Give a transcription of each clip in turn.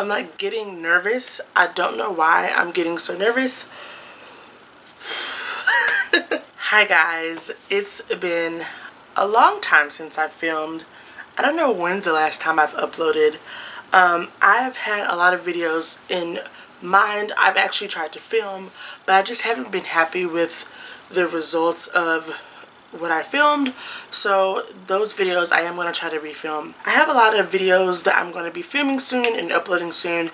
I'm like getting nervous. I don't know why I'm getting so nervous. Hi guys, it's been a long time since I've filmed. I don't know when's the last time I've uploaded. I've had a lot of videos in mind I've actually tried to film, but I just haven't been happy with the results of what I filmed. So those videos I am going to try to refilm. I have a lot of videos that I'm going to be filming soon and uploading soon.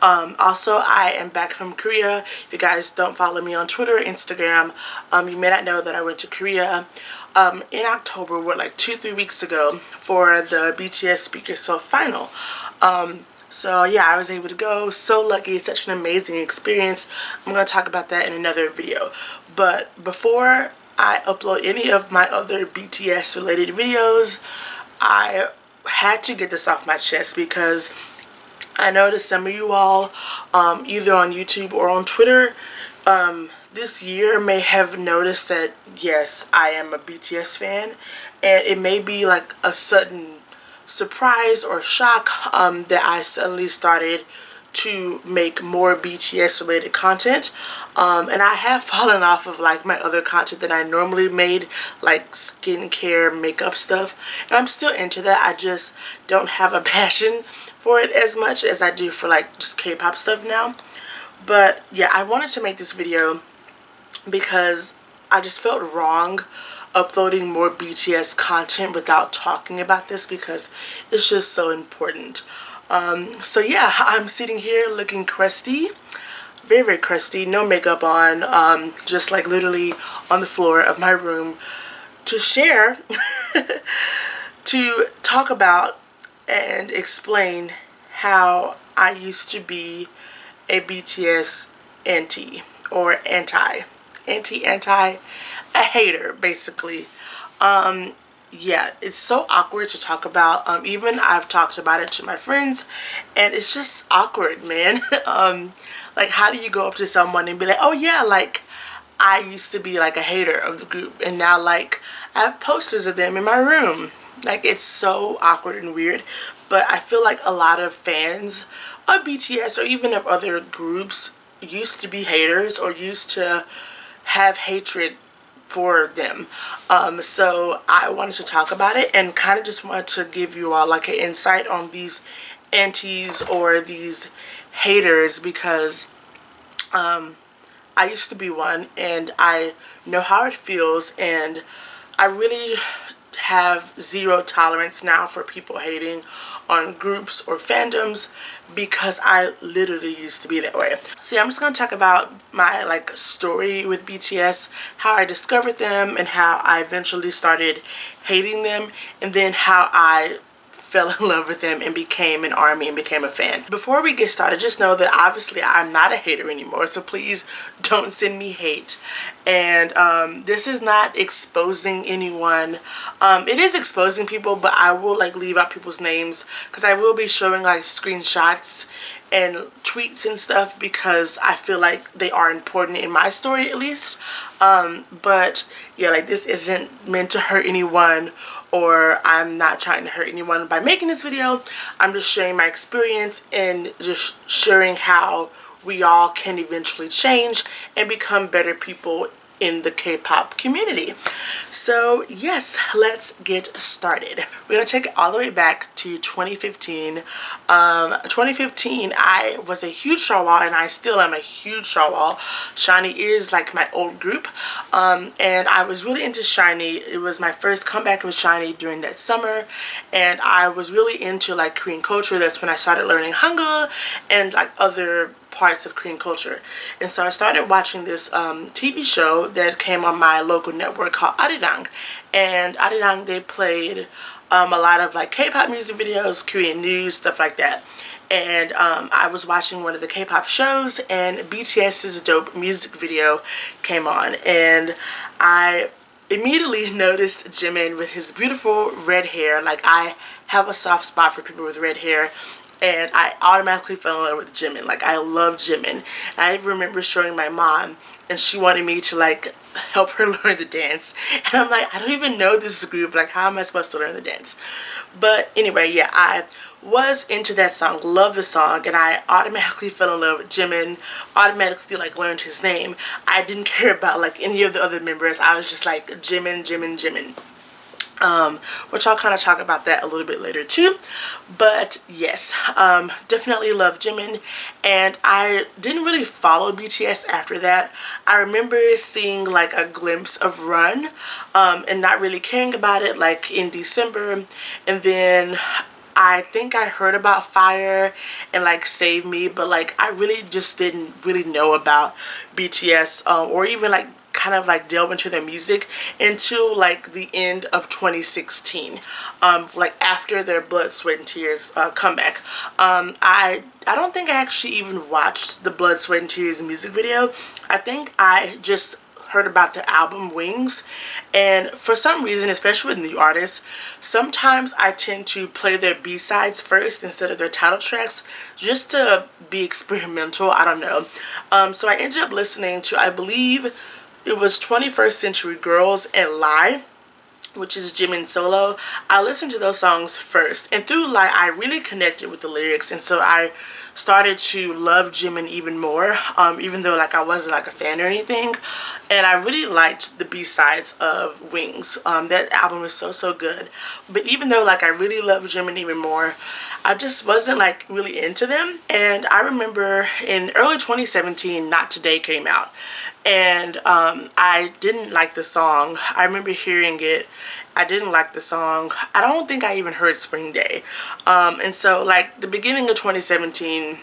Also, I am back from Korea. If you guys don't follow me on Twitter or Instagram, you may not know that I went to Korea in October, like 2-3 weeks ago, for the BTS Speaker Self Final. So yeah, I was able to go. So lucky, such an amazing experience. I'm going to talk about that in another video. But before I upload any of my other BTS related videos, I had to get this off my chest because I noticed some of you all, either on YouTube or on Twitter, this year may have noticed that yes, I am a BTS fan, and it may be like a sudden surprise or shock that I suddenly started to make more BTS related content, and I have fallen off of like my other content that I normally made, like skincare, makeup stuff, and I'm still into that. I just don't have a passion for it as much as I do for like just K-pop stuff now. But yeah, I wanted to make this video because I just felt wrong uploading more BTS content without talking about this because it's just so important. So yeah, I'm sitting here looking crusty, very, very crusty, no makeup on, just like literally on the floor of my room to share, to talk about and explain how I used to be a BTS anti, or anti, a hater, basically. Yeah, it's so awkward to talk about. Even I've talked about it to my friends, and it's just awkward, man. Like, how do you go up to someone and be like, oh yeah, like, I used to be like a hater of the group, and now like I have posters of them in my room. Like, it's so awkward and weird. But I feel like a lot of fans of BTS or even of other groups used to be haters or used to have hatred for them. So I wanted to talk about it and kind of just wanted to give you all like an insight on these antis or these haters, because I used to be one and I know how it feels, and I really have zero tolerance now for people hating on groups or fandoms because I literally used to be that way. So yeah, I'm just going to talk about my like story with BTS, how I discovered them and how I eventually started hating them, and then how I fell in love with them and became an ARMY and became a fan. Before we get started, just know that obviously I'm not a hater anymore, so please don't send me hate. And this is not exposing anyone. It is exposing people, but I will like leave out people's names because I will be showing like screenshots and tweets and stuff because I feel like they are important in my story, at least. But yeah, like, this isn't meant to hurt anyone, or I'm not trying to hurt anyone by making this video. I'm just sharing my experience and just sharing how we all can eventually change and become better people in the K-pop community. So yes, let's get started. We're gonna take it all the way back to 2015. 2015, I was a huge Shawwall, and I still am a huge Shawwall. SHINee is like my old group, and I was really into SHINee. It was my first comeback with SHINee during that summer, and I was really into like Korean culture. That's when I started learning Hangul and like other parts of Korean culture. And so I started watching this TV show that came on my local network called Arirang. And Arirang, they played a lot of like K-pop music videos, Korean news, stuff like that. And I was watching one of the K-pop shows, and BTS's Dope music video came on, and I immediately noticed Jimin with his beautiful red hair. Like, I have a soft spot for people with red hair, and I automatically fell in love with Jimin. Like, I love Jimin. And I remember showing my mom, and she wanted me to like help her learn the dance. And I'm like, I don't even know this group. Like, how am I supposed to learn the dance? But anyway, yeah, I was into that song, loved the song, and I automatically fell in love with Jimin, automatically like learned his name. I didn't care about like any of the other members. I was just like Jimin, Jimin, Jimin. Which I'll kind of talk about that a little bit later too. But yes, definitely love Jimin, and I didn't really follow BTS after that. I remember seeing like a glimpse of Run, and not really caring about it like in December, and then I think I heard about Fire and like Save Me, but like I really just didn't really know about BTS, or even like kind of like delve into their music until like the end of 2016, like after their Blood, Sweat and Tears comeback. I don't think I actually even watched the Blood, Sweat and Tears music video. I think I just heard about the album Wings, and for some reason, especially with new artists, sometimes I tend to play their B-sides first instead of their title tracks, just to be experimental. I don't know. So I ended up listening to, I believe it was 21st Century Girls and Lie, which is Jimin's solo. I listened to those songs first, and through Lie I really connected with the lyrics, and so I started to love Jimin even more, even though like I wasn't like a fan or anything. And I really liked the B-sides of Wings. That album is so good. But even though like I really loved Jimin even more, I just wasn't like really into them. And I remember in early 2017 Not Today came out, and I didn't like the song. I remember hearing it. I didn't like the song. I don't think I even heard Spring Day. And so like the beginning of 2017,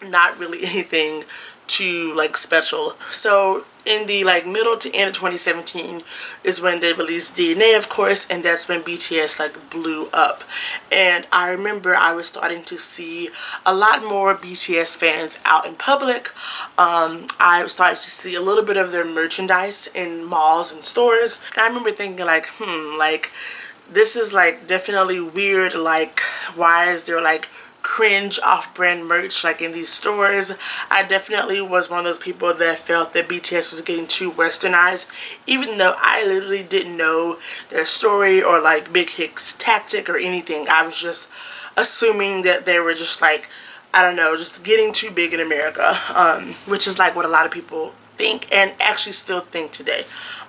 not really anything too like special. So in the like middle to end of 2017 is when they released DNA, of course, and that's when BTS like blew up. And I remember I was starting to see a lot more BTS fans out in public. I started to see a little bit of their merchandise in malls and stores, and I remember thinking like, like this is like definitely weird. Like, why is there like cringe off-brand merch like in these stores? I definitely was one of those people that felt that BTS was getting too westernized, even though I literally didn't know their story or like Big Hic's tactic or anything. I was just assuming that they were just like, I don't know, just getting too big in America, which is like what a lot of people think and actually still think today,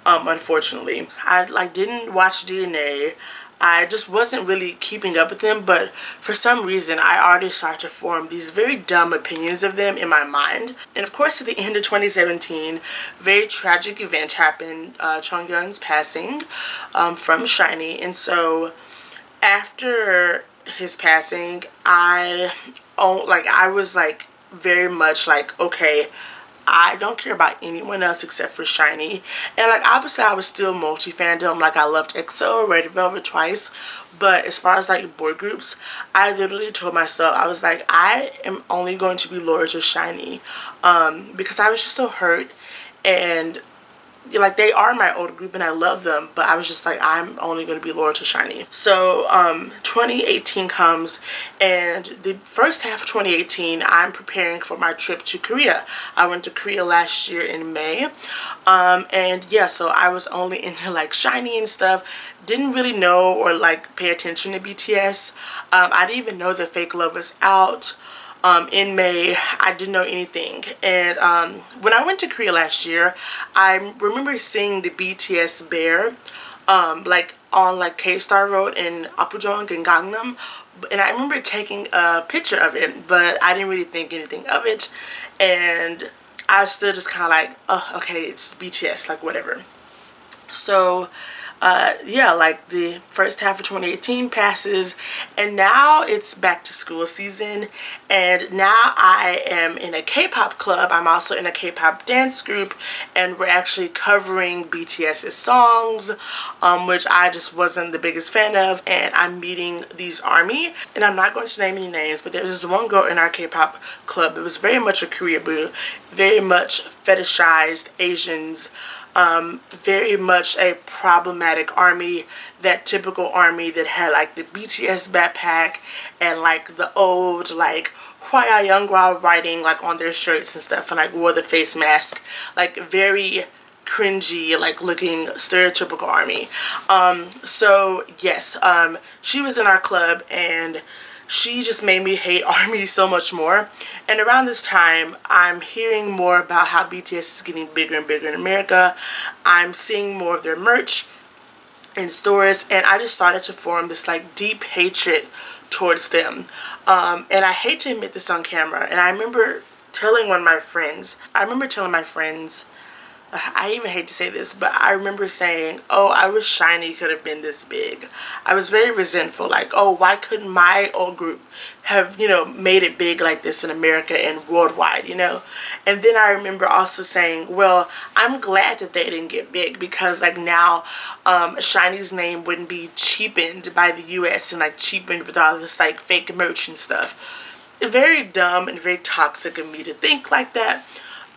unfortunately. I like didn't watch DNA. I just wasn't really keeping up with them, but for some reason I already started to form these very dumb opinions of them in my mind. And of course at the end of 2017, very tragic event happened, Chongyun's passing from SHINee. And so after his passing, I was like very much like, okay, I don't care about anyone else except for SHINee. And like obviously I was still multi-fandom. Like I loved EXO, Red Velvet, Twice, but as far as like boy groups, I literally told myself, I was like, I am only going to be loyal to SHINee, because I was just so hurt. And like they are my old group and I love them, but I was just like, I'm only going to be loyal to SHINee. So 2018 comes, and the first half of 2018 I'm preparing for my trip to Korea. I went to Korea last year in May, and yeah, so I was only into like SHINee and stuff. Didn't really know or like pay attention to BTS. I didn't even know that Fake Love was out. In May. I didn't know anything. And when I went to Korea last year, I remember seeing the BTS bear like on like K-Star Road in Apgujeong in Gangnam, and I remember taking a picture of it, but I didn't really think anything of it, and I was still just kind of like, oh, okay, it's BTS, like whatever. So yeah, like the first half of 2018 passes, and now it's back to school season, and now I am in a K-pop club. I'm also in a K-pop dance group, and we're actually covering BTS's songs, which I just wasn't the biggest fan of. And I'm meeting these ARMY, and I'm not going to name any names, but there's this one girl in our K-pop club that was very much a Korea boo, very much fetishized Asians, very much a problematic ARMY, that typical ARMY that had like the BTS backpack and like the old like Hwaya Younggwa writing like on their shirts and stuff, and like wore the face mask, like very cringy like looking stereotypical ARMY. So yes, she was in our club, and she just made me hate ARMY so much more. And around this time, I'm hearing more about how BTS is getting bigger and bigger in America. I'm seeing more of their merch in stores, and I just started to form this like deep hatred towards them. And I hate to admit this on camera, and I remember telling my friends, I even hate to say this, but I remember saying, oh, I wish Shiny could have been this big. I was very resentful, like, oh, why couldn't my old group have, you know, made it big like this in America and worldwide, you know? And then I remember also saying, well, I'm glad that they didn't get big, because like now Shiny's name wouldn't be cheapened by the US and like cheapened with all this like fake merch and stuff. Very dumb and very toxic of me to think like that.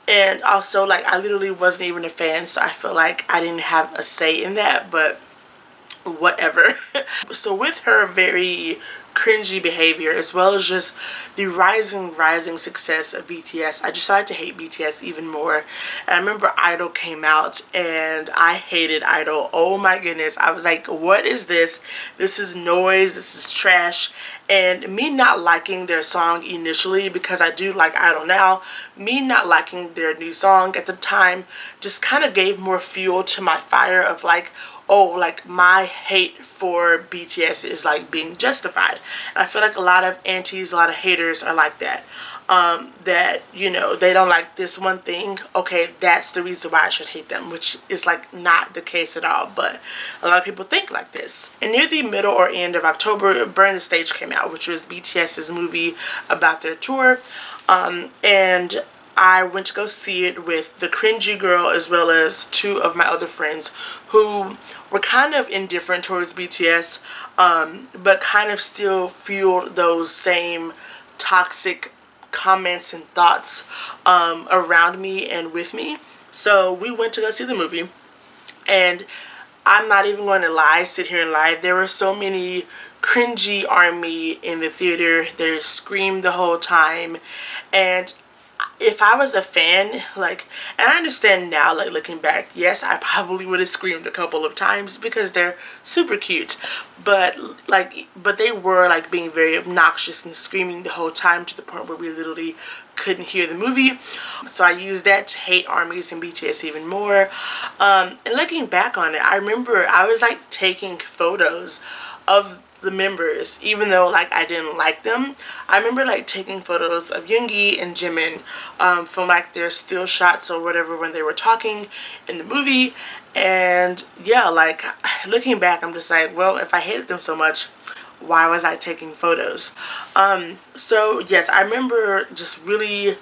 And also, like, I literally wasn't even a fan, so I feel like I didn't have a say in that, but whatever. So with her very cringy behavior, as well as just the rising success of BTS, I just started to hate BTS even more. And I remember Idol came out, and I hated Idol. Oh my goodness. I was like, what is this? This is noise. This is trash. And me not liking their song initially, because I do like Idol now, me not liking their new song at the time just kind of gave more fuel to my fire of like, oh, like my hate for BTS is like being justified. And I feel like a lot of antis, a lot of haters are like that. That, you know, they don't like this one thing, okay, that's the reason why I should hate them, which is like not the case at all, but a lot of people think like this. And near the middle or end of October, Burn the Stage came out, which was BTS's movie about their tour, and I went to go see it with the cringy girl as well as two of my other friends who were kind of indifferent towards BTS, but kind of still fueled those same toxic comments and thoughts around me and with me. So we went to go see the movie, and I'm not even going to sit here and lie, there were so many cringy ARMY in the theater. They screamed the whole time, and if I was a fan, like, and I understand now, like, looking back, yes, I probably would have screamed a couple of times because they're super cute, but they were, like, being very obnoxious and screaming the whole time to the point where we literally couldn't hear the movie. So I used that to hate ARMYs and BTS even more. And looking back on it, I remember I was, like, taking photos of the members, even though like I didn't like them. I remember like taking photos of Yoongi and Jimin from like their still shots or whatever when they were talking in the movie. And yeah, like looking back, I'm just like, well, if I hated them so much, why was I taking photos? So yes, I remember just really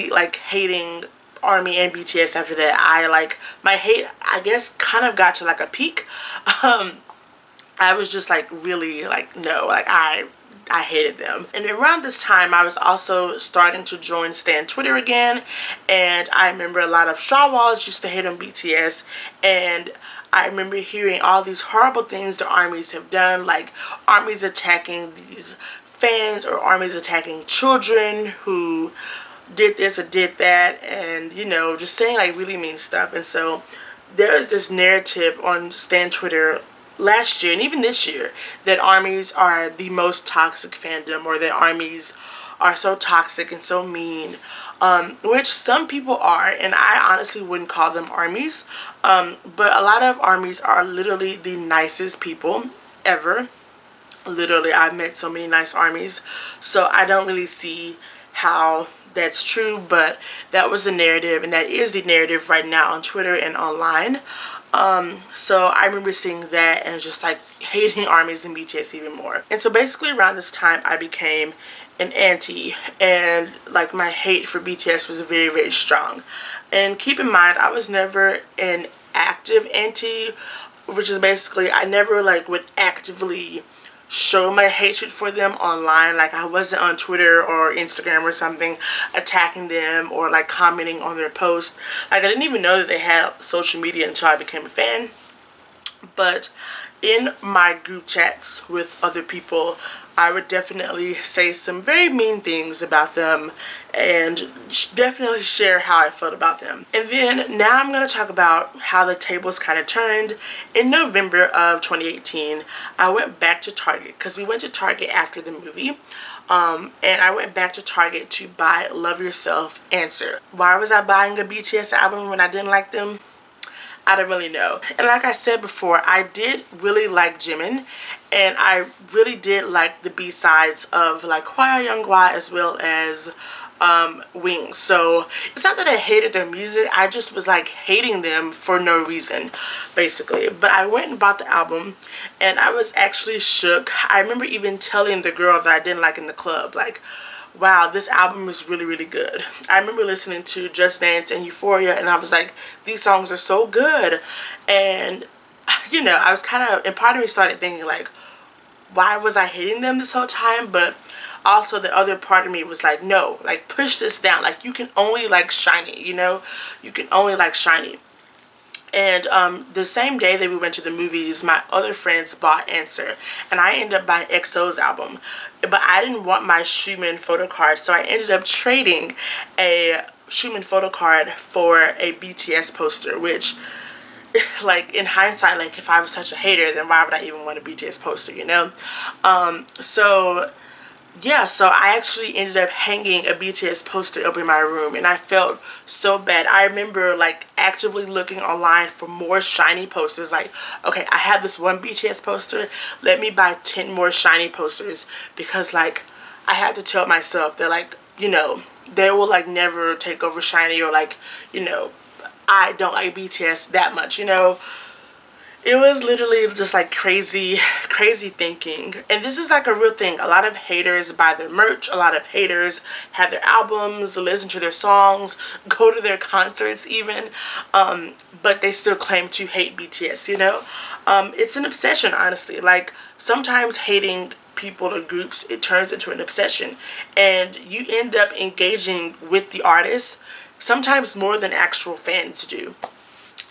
like hating ARMY and BTS after that. I like, my hate, I guess, kind of got to like a peak. I was just like really like, no, like I hated them. And around this time I was also starting to join Stan Twitter again, and I remember a lot of Shaw Walls used to hate on BTS, and I remember hearing all these horrible things the ARMYs have done, like ARMYs attacking these fans or ARMYs attacking children who did this or did that, and you know, just saying like really mean stuff. And so there is this narrative on Stan Twitter last year and even this year that ARMYs are the most toxic fandom, or that ARMYs are so toxic and so mean, which some people are, and I honestly wouldn't call them ARMYs, but a lot of ARMYs are literally the nicest people ever. Literally, I've met so many nice ARMYs, so I don't really see how that's true, but that was the narrative, and that is the narrative right now on Twitter and online. So I remember seeing that and just like hating ARMYs and BTS even more. And so basically around this time I became an anti, and like my hate for BTS was very strong. And keep in mind, I was never an active anti, which is basically I never like would actively show my hatred for them online. Like I wasn't on Twitter or Instagram or something attacking them or like commenting on their posts. Like I didn't even know that they had social media until I became a fan. But in my group chats with other people, I would definitely say some very mean things about them and definitely share how I felt about them. And then now I'm going to talk about how the tables kind of turned. In November of 2018, I went back to Target because we went to Target after the movie. And I went back to Target to buy Love Yourself Answer. Why was I buying a BTS album when I didn't like them? I don't really know. And like I said before, I did really like Jimin, and I really did like the B-sides of like Hwa Young-hwa as well as Wings. So it's not that I hated their music, I just was like hating them for no reason basically. But I went and bought the album and I was actually shook. I remember even telling the girl that I didn't like in the club, like, wow, this album is really, really good. I remember listening to Just Dance and Euphoria and I was like, these songs are so good. And you know, I was kind of, and part of me started thinking like, why was I hating them this whole time? But also the other part of me was like, no, like push this down. Like you can only like SHINee, you know? You can only like SHINee. And the same day that we went to the movies, my other friends bought Answer. And I ended up buying EXO's album. But I didn't want my Schumann photo card, so I ended up trading a Schumann photo card for a BTS poster, which, like, in hindsight, like, if I was such a hater, then why would I even want a BTS poster, you know? So yeah, so I actually ended up hanging a BTS poster up in my room and I felt so bad. I remember like actively looking online for more SHINee posters, like, okay, I have this one BTS poster, let me buy 10 more SHINee posters, because like I had to tell myself that, like, you know, they will like never take over SHINee, or like, you know, I don't like BTS that much, you know. It was literally just like crazy thinking. And this is like a real thing. A lot of haters buy their merch. A lot of haters have their albums, listen to their songs, go to their concerts even. But they still claim to hate BTS, you know? It's an obsession, honestly. Like, sometimes hating people or groups, it turns into an obsession. And you end up engaging with the artist, sometimes more than actual fans do.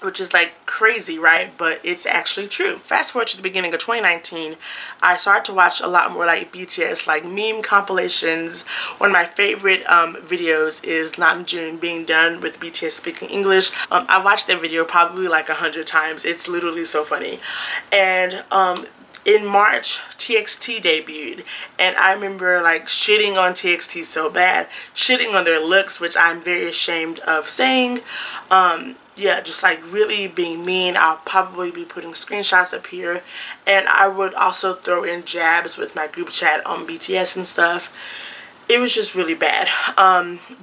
Which is like crazy, right? But it's actually true. Fast forward to the beginning of 2019, I started to watch a lot more like BTS, like meme compilations. One of my favorite videos is Namjoon being done with BTS speaking English. I watched that video probably like 100 times. It's literally so funny. And in March, TXT debuted, and I remember like shitting on TXT so bad, shitting on their looks, which I'm very ashamed of saying. Yeah, just like really being mean. I'll probably be putting screenshots up here, and I would also throw in jabs with my group chat on BTS and stuff. It was just really bad.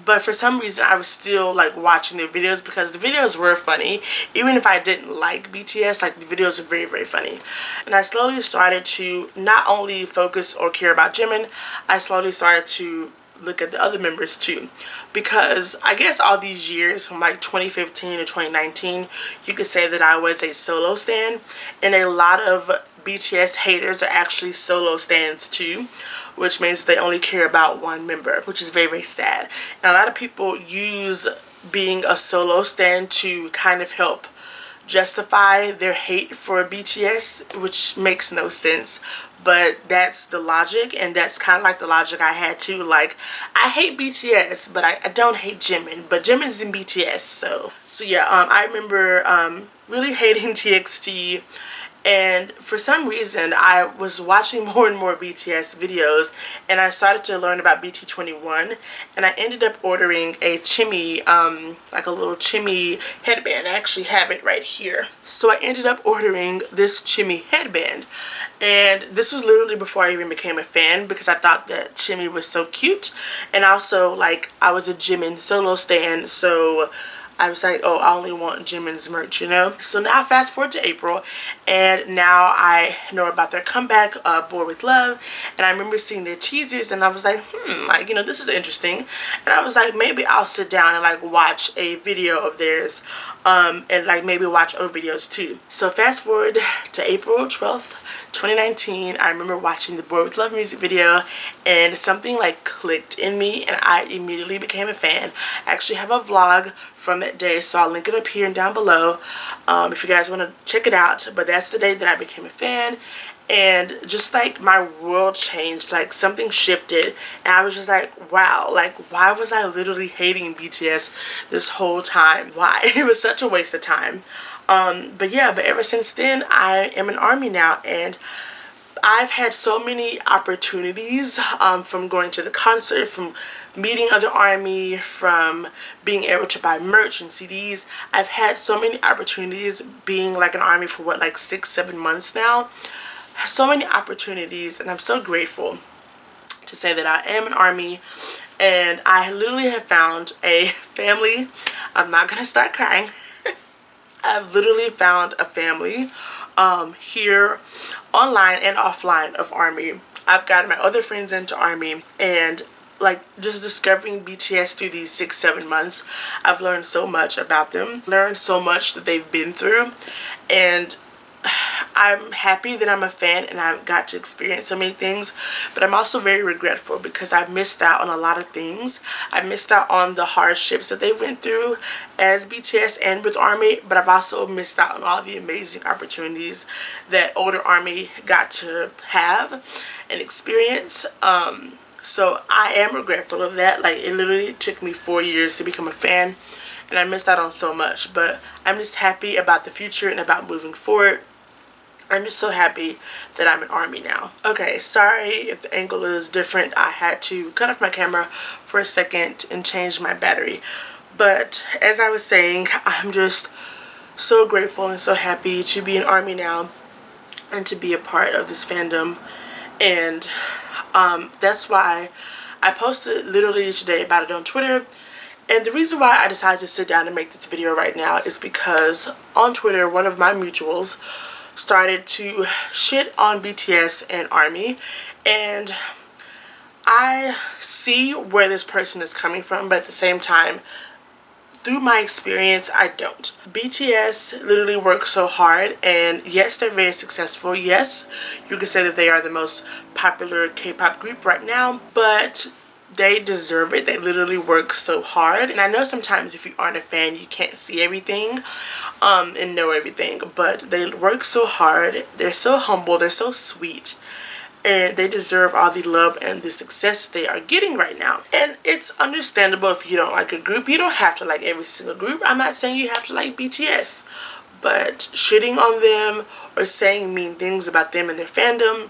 But for some reason I was still like watching their videos because the videos were funny. Even if I didn't like BTS, like the videos were very, very funny. And I slowly started to not only focus or care about Jimin, I slowly started to look at the other members too, because I guess all these years from like 2015 to 2019, you could say that I was a solo stan, and a lot of BTS haters are actually solo stans too, which means they only care about one member, which is very, very sad. And a lot of people use being a solo stan to kind of help justify their hate for BTS, which makes no sense. But that's the logic, and that's kind of like the logic I had too. Like, I hate BTS, but I don't hate Jimin, but Jimin's in BTS, so yeah, I remember really hating TXT. And for some reason, I was watching more and more BTS videos, and I started to learn about BT21, and I ended up ordering a Chimmy, like a little Chimmy headband. I actually have it right here. So I ended up ordering this Chimmy headband, and this was literally before I even became a fan, because I thought that Chimmy was so cute, and also, like, I was a Jimin solo stan, so I was like, oh, I only want Jimin's merch, you know? So now fast forward to April, and now I know about their comeback, Bored with Love, and I remember seeing their teasers, and I was like, like, you know, this is interesting. And I was like, maybe I'll sit down and like watch a video of theirs, and like maybe watch other videos too. So fast forward to April 12th, 2019, I remember watching the Bored with Love music video, and something like clicked in me, and I immediately became a fan. I actually have a vlog from that day, so I'll link it up here and down below if you guys want to check it out. But that's the day that I became a fan, and just like my world changed, like something shifted, and I was just like, wow, like why was I literally hating BTS this whole time? Why? It was such a waste of time. But yeah, but ever since then I am an ARMY now, and I've had so many opportunities, from going to the concert, from meeting other ARMY, from being able to buy merch and CDs. I've had so many opportunities being like an ARMY for what, like 6-7 months now. So many opportunities, and I'm so grateful to say that I am an ARMY, and I literally have found a family. I'm not gonna start crying. I've literally found a family here online and offline of ARMY. I've gotten my other friends into ARMY, and like just discovering BTS through these 6-7 months, I've learned so much about them, learned so much that they've been through, and I'm happy that I'm a fan and I've got to experience so many things, but I'm also very regretful because I've missed out on a lot of things. I missed out on the hardships that they went through as BTS and with ARMY, but I've also missed out on all the amazing opportunities that older ARMY got to have and experience. So I am regretful of that. Like, it literally took me 4 years to become a fan, and I missed out on so much, but I'm just happy about the future and about moving forward. I'm just so happy that I'm an ARMY now. Okay, sorry if the angle is different. I had to cut off my camera for a second and change my battery. But as I was saying, I'm just so grateful and so happy to be an ARMY now and to be a part of this fandom. And that's why I posted literally today about it on Twitter. And the reason why I decided to sit down and make this video right now is because on Twitter, one of my mutuals started to shit on BTS and ARMY, and I see where this person is coming from, but at the same time, through my experience, I don't. BTS literally works so hard, and yes, they're very successful. Yes, you can say that they are the most popular K-pop group right now, but they deserve it. They literally work so hard. And I know sometimes if you aren't a fan, you can't see everything and know everything, but they work so hard. They're so humble. They're so sweet. And they deserve all the love and the success they are getting right now. And it's understandable if you don't like a group. You don't have to like every single group. I'm not saying you have to like BTS. But shitting on them or saying mean things about them and their fandom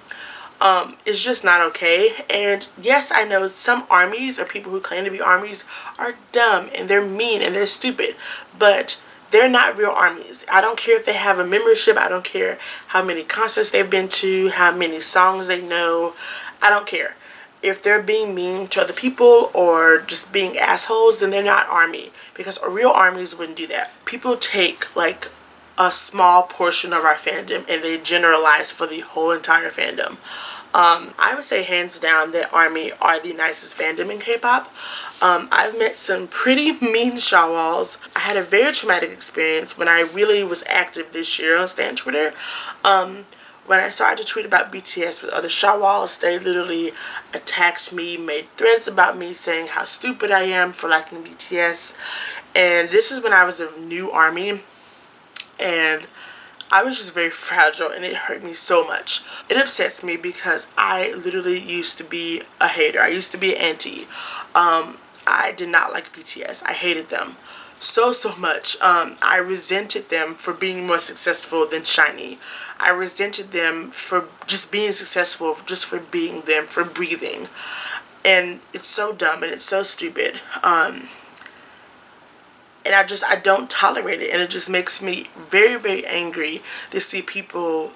is just not okay. And yes, I know some ARMYs or people who claim to be ARMYs are dumb and they're mean and they're stupid, but they're not real ARMYs. I don't care if they have a membership. I don't care how many concerts they've been to, how many songs they know. I don't care. If they're being mean to other people or just being assholes, then they're not ARMY, because real ARMYs wouldn't do that. People take like a small portion of our fandom and they generalize for the whole entire fandom. I would say hands down that ARMY are the nicest fandom in K-pop. I've met some pretty mean shawwalls. I had a very traumatic experience when I really was active this year on Stan Twitter. When I started to tweet about BTS with other shawwalls, they literally attacked me, made threads about me saying how stupid I am for liking BTS. And this is when I was a new ARMY, and I was just very fragile, and it hurt me so much. It upsets me because I literally used to be a hater. I used to be an anti. I did not like BTS. I hated them so much. I resented them for being more successful than SHINee. I resented them for just being successful, just for being them, for breathing. And it's so dumb and it's so stupid. And I don't tolerate it, and it just makes me very angry to see people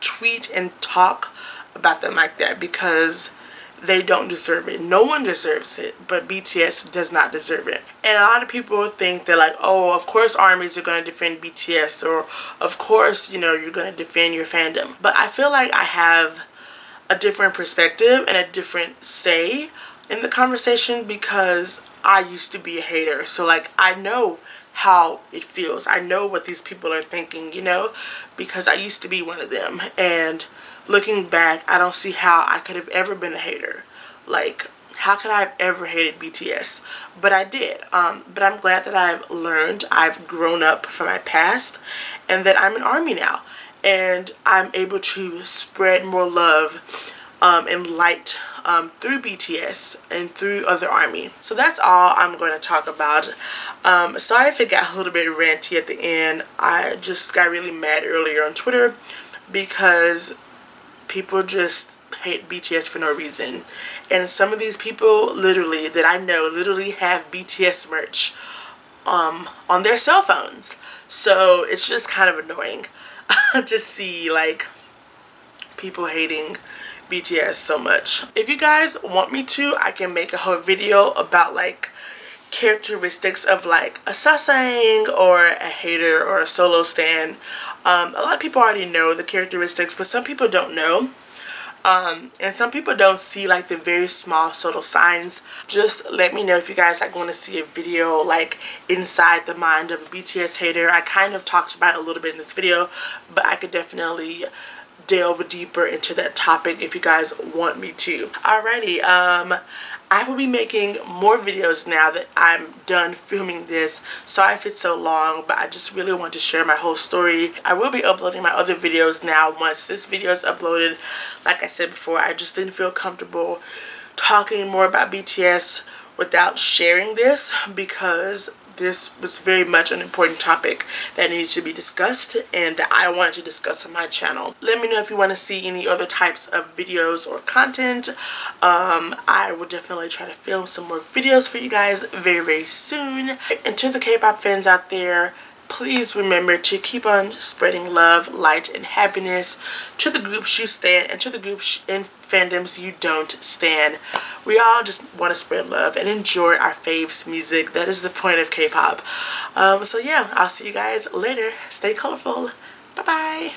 tweet and talk about them like that, because they don't deserve it. No one deserves it, but BTS does not deserve it. And a lot of people think they're like, oh, of course ARMYs are going to defend BTS, or of course, you know, you're going to defend your fandom. But I feel like I have a different perspective and a different say in the conversation, because I used to be a hater. So like, I know how it feels. I know what these people are thinking, you know, because I used to be one of them. And looking back, I don't see how I could have ever been a hater. Like, how could I have ever hated BTS? But I did. But I'm glad that I've learned, I've grown up from my past, and that I'm an ARMY now. and I'm able to spread more love and light through BTS and through other ARMY. So that's all I'm going to talk about. Sorry if it got a little bit ranty at the end. I just got really mad earlier on Twitter because people just hate BTS for no reason. And some of these people literally that I know literally have BTS merch on their cell phones. So it's just kind of annoying to see like people hating BTS so much. If you guys want me to, I can make a whole video about like characteristics of like a sasang or a hater or a solo stan. A lot of people already know the characteristics, but some people don't know. And some people don't see like the very small subtle signs. Just let me know if you guys like want to see a video like inside the mind of a BTS hater. I kind of talked about it a little bit in this video, but I could definitely delve deeper into that topic if you guys want me to. Alrighty, I will be making more videos now that I'm done filming this. Sorry if it's so long, but I just really want to share my whole story. I will be uploading my other videos now once this video is uploaded. Like I said before, I just didn't feel comfortable talking more about BTS without sharing this because this was very much an important topic that needs to be discussed and that I wanted to discuss on my channel. Let me know if you want to see any other types of videos or content. I will definitely try to film some more videos for you guys very, very soon. And to the K-pop fans out there, please remember to keep on spreading love, light, and happiness to the groups you stan and to the groups and fandoms you don't stan. We all just want to spread love and enjoy our faves music. That is the point of K-pop. So yeah, I'll see you guys later. Stay colorful. Bye-bye.